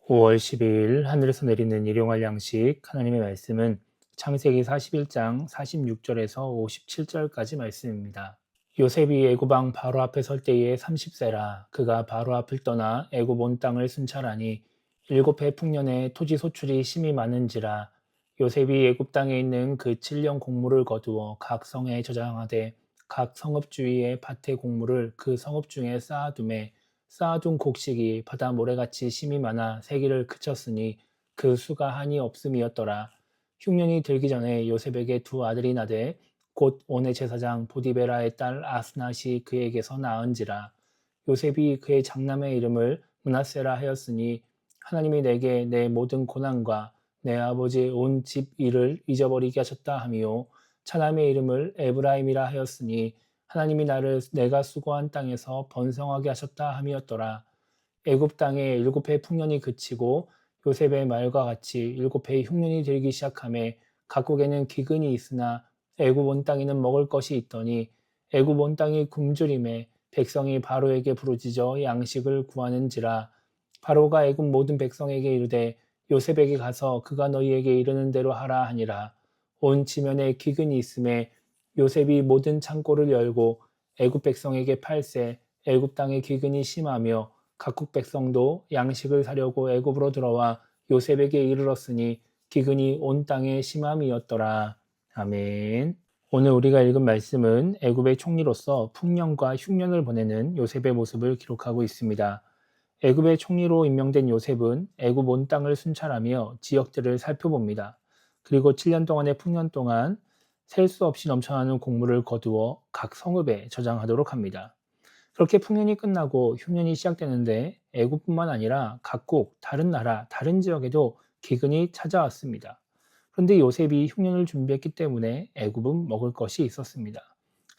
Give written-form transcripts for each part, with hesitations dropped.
5월 12일 하늘에서 내리는 일용할 양식 하나님의 말씀은 창세기 41장 46절에서 57절까지 말씀입니다. 요셉이 애굽 왕 바로 앞에 설 때에 30세라 그가 바로 앞을 떠나 애굽 온 땅을 순찰하니 7해 풍년에 토지 소출이 심히 많은지라 요셉이 애굽 땅에 있는 그 7년 곡물을 거두어 각 성에 저장하되 각 성읍 주위의 밭의 곡물을 그 성읍 중에 쌓아두매 쌓아둔 곡식이 바다 모래같이 심이 많아 세기를 그쳤으니 그 수가 한이 없음이었더라. 흉년이 들기 전에 요셉에게 두 아들이 나되 곧 온의 제사장 보디베라의 딸 아스낫이 그에게서 낳은지라. 요셉이 그의 장남의 이름을 므낫세라 하였으니 하나님이 내게 내 모든 고난과 내 아버지 온 집 일을 잊어버리게 하셨다 하미요. 차남의 이름을 에브라임이라 하였으니 하나님이 나를 내가 수고한 땅에서 번성하게 하셨다 함이었더라. 애굽 땅에 7해 풍년이 그치고 요셉의 말과 같이 7해 흉년이 들기 시작하매 각국에는 기근이 있으나 애굽 온 땅에는 먹을 것이 있더니 애굽 온 땅이 굶주림에 백성이 바로에게 부르짖어 양식을 구하는지라. 바로가 애굽 모든 백성에게 이르되 요셉에게 가서 그가 너희에게 이르는 대로 하라 하니라. 온 지면에 기근이 있음에 요셉이 모든 창고를 열고 애굽 백성에게 팔세 애굽 땅의 기근이 심하며 각국 백성도 양식을 사려고 애굽으로 들어와 요셉에게 이르렀으니 기근이 온 땅에 심함이었더라. 아멘. 오늘 우리가 읽은 말씀은 애굽의 총리로서 풍년과 흉년을 보내는 요셉의 모습을 기록하고 있습니다. 애굽의 총리로 임명된 요셉은 애굽 온 땅을 순찰하며 지역들을 살펴봅니다. 그리고 7년 동안의 풍년 동안 셀 수 없이 넘쳐나는 곡물을 거두어 각 성읍에 저장하도록 합니다. 그렇게 풍년이 끝나고 흉년이 시작되는데 애굽뿐만 아니라 각국 다른 나라, 다른 지역에도 기근이 찾아왔습니다. 그런데 요셉이 흉년을 준비했기 때문에 애굽은 먹을 것이 있었습니다.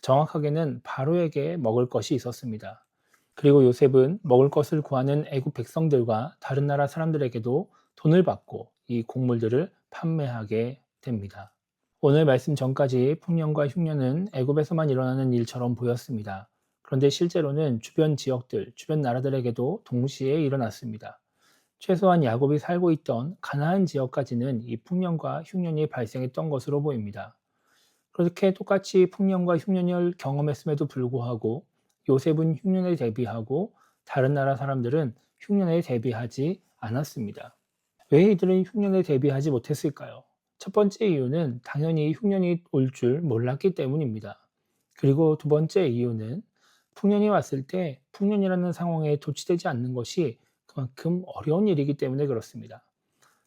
정확하게는 바로에게 먹을 것이 있었습니다. 그리고 요셉은 먹을 것을 구하는 애굽 백성들과 다른 나라 사람들에게도 돈을 받고 이 곡물들을 판매하게 됩니다. 오늘 말씀 전까지 풍년과 흉년은 애굽에서만 일어나는 일처럼 보였습니다. 그런데 실제로는 주변 지역들, 주변 나라들에게도 동시에 일어났습니다. 최소한 야곱이 살고 있던 가나안 지역까지는 이 풍년과 흉년이 발생했던 것으로 보입니다. 그렇게 똑같이 풍년과 흉년을 경험했음에도 불구하고 요셉은 흉년에 대비하고 다른 나라 사람들은 흉년에 대비하지 않았습니다. 왜 이들은 흉년에 대비하지 못했을까요? 첫 번째 이유는 당연히 흉년이 올 줄 몰랐기 때문입니다. 그리고 두 번째 이유는 풍년이 왔을 때 풍년이라는 상황에 도취되지 않는 것이 그만큼 어려운 일이기 때문에 그렇습니다.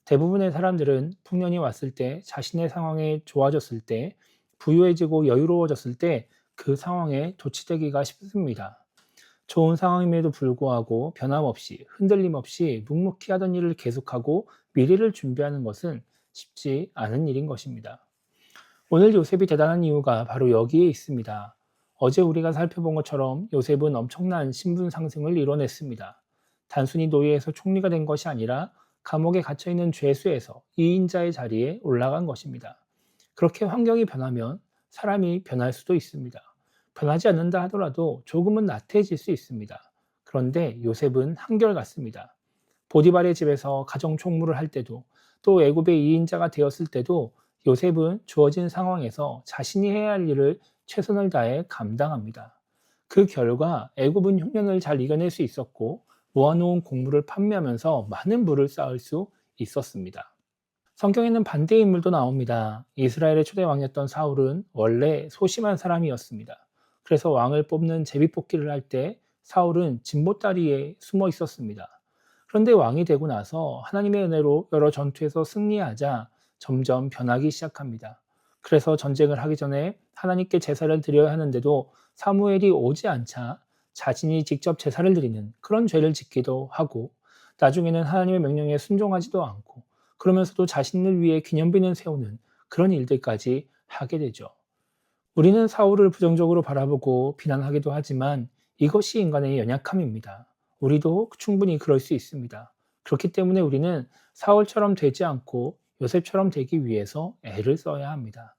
대부분의 사람들은 풍년이 왔을 때 자신의 상황이 좋아졌을 때 부유해지고 여유로워졌을 때 그 상황에 도취되기가 쉽습니다. 좋은 상황임에도 불구하고 변함없이 흔들림 없이 묵묵히 하던 일을 계속하고 미래를 준비하는 것은 쉽지 않은 일인 것입니다. 오늘 요셉이 대단한 이유가 바로 여기에 있습니다. 어제 우리가 살펴본 것처럼 요셉은 엄청난 신분 상승을 이뤄냈습니다. 단순히 노예에서 총리가 된 것이 아니라 감옥에 갇혀있는 죄수에서 이인자의 자리에 올라간 것입니다. 그렇게 환경이 변하면 사람이 변할 수도 있습니다. 변하지 않는다 하더라도 조금은 나태해질 수 있습니다. 그런데 요셉은 한결같습니다. 보디발의 집에서 가정 총무를 할 때도 또 애굽의 이인자가 되었을 때도 요셉은 주어진 상황에서 자신이 해야 할 일을 최선을 다해 감당합니다. 그 결과 애굽은 흉년을 잘 이겨낼 수 있었고 모아놓은 곡물을 판매하면서 많은 부를 쌓을 수 있었습니다. 성경에는 반대의 인물도 나옵니다. 이스라엘의 초대 왕이었던 사울은 원래 소심한 사람이었습니다. 그래서 왕을 뽑는 제비뽑기를 할 때 사울은 진보다리에 숨어 있었습니다. 그런데 왕이 되고 나서 하나님의 은혜로 여러 전투에서 승리하자 점점 변하기 시작합니다. 그래서 전쟁을 하기 전에 하나님께 제사를 드려야 하는데도 사무엘이 오지 않자 자신이 직접 제사를 드리는 그런 죄를 짓기도 하고 나중에는 하나님의 명령에 순종하지도 않고 그러면서도 자신을 위해 기념비는 세우는 그런 일들까지 하게 되죠. 우리는 사울을 부정적으로 바라보고 비난하기도 하지만 이것이 인간의 연약함입니다. 우리도 충분히 그럴 수 있습니다. 그렇기 때문에 우리는 사울처럼 되지 않고 요셉처럼 되기 위해서 애를 써야 합니다.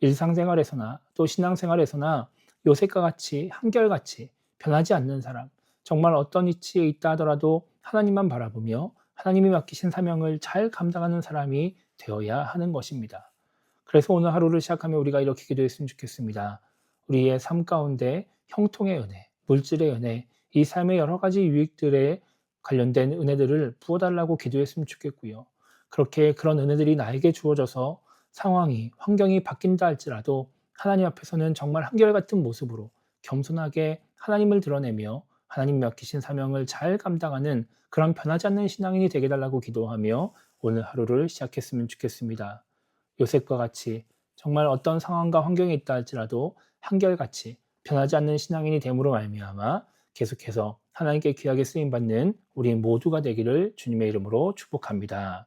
일상생활에서나 또 신앙생활에서나 요셉과 같이 한결같이 변하지 않는 사람, 정말 어떤 위치에 있다 하더라도 하나님만 바라보며 하나님이 맡기신 사명을 잘 감당하는 사람이 되어야 하는 것입니다. 그래서 오늘 하루를 시작하며 우리가 이렇게 기도했으면 좋겠습니다. 우리의 삶 가운데 형통의 은혜, 물질의 은혜, 이 삶의 여러 가지 유익들에 관련된 은혜들을 부어달라고 기도했으면 좋겠고요. 그렇게 그런 은혜들이 나에게 주어져서 상황이, 환경이 바뀐다 할지라도 하나님 앞에서는 정말 한결같은 모습으로 겸손하게 하나님을 드러내며 하나님 맡기신 사명을 잘 감당하는 그런 변하지 않는 신앙인이 되게 달라고 기도하며 오늘 하루를 시작했으면 좋겠습니다. 요셉과 같이 정말 어떤 상황과 환경에 있다 할지라도 한결같이 변하지 않는 신앙인이 됨으로 말미암아 계속해서 하나님께 귀하게 쓰임 받는 우리 모두가 되기를 주님의 이름으로 축복합니다.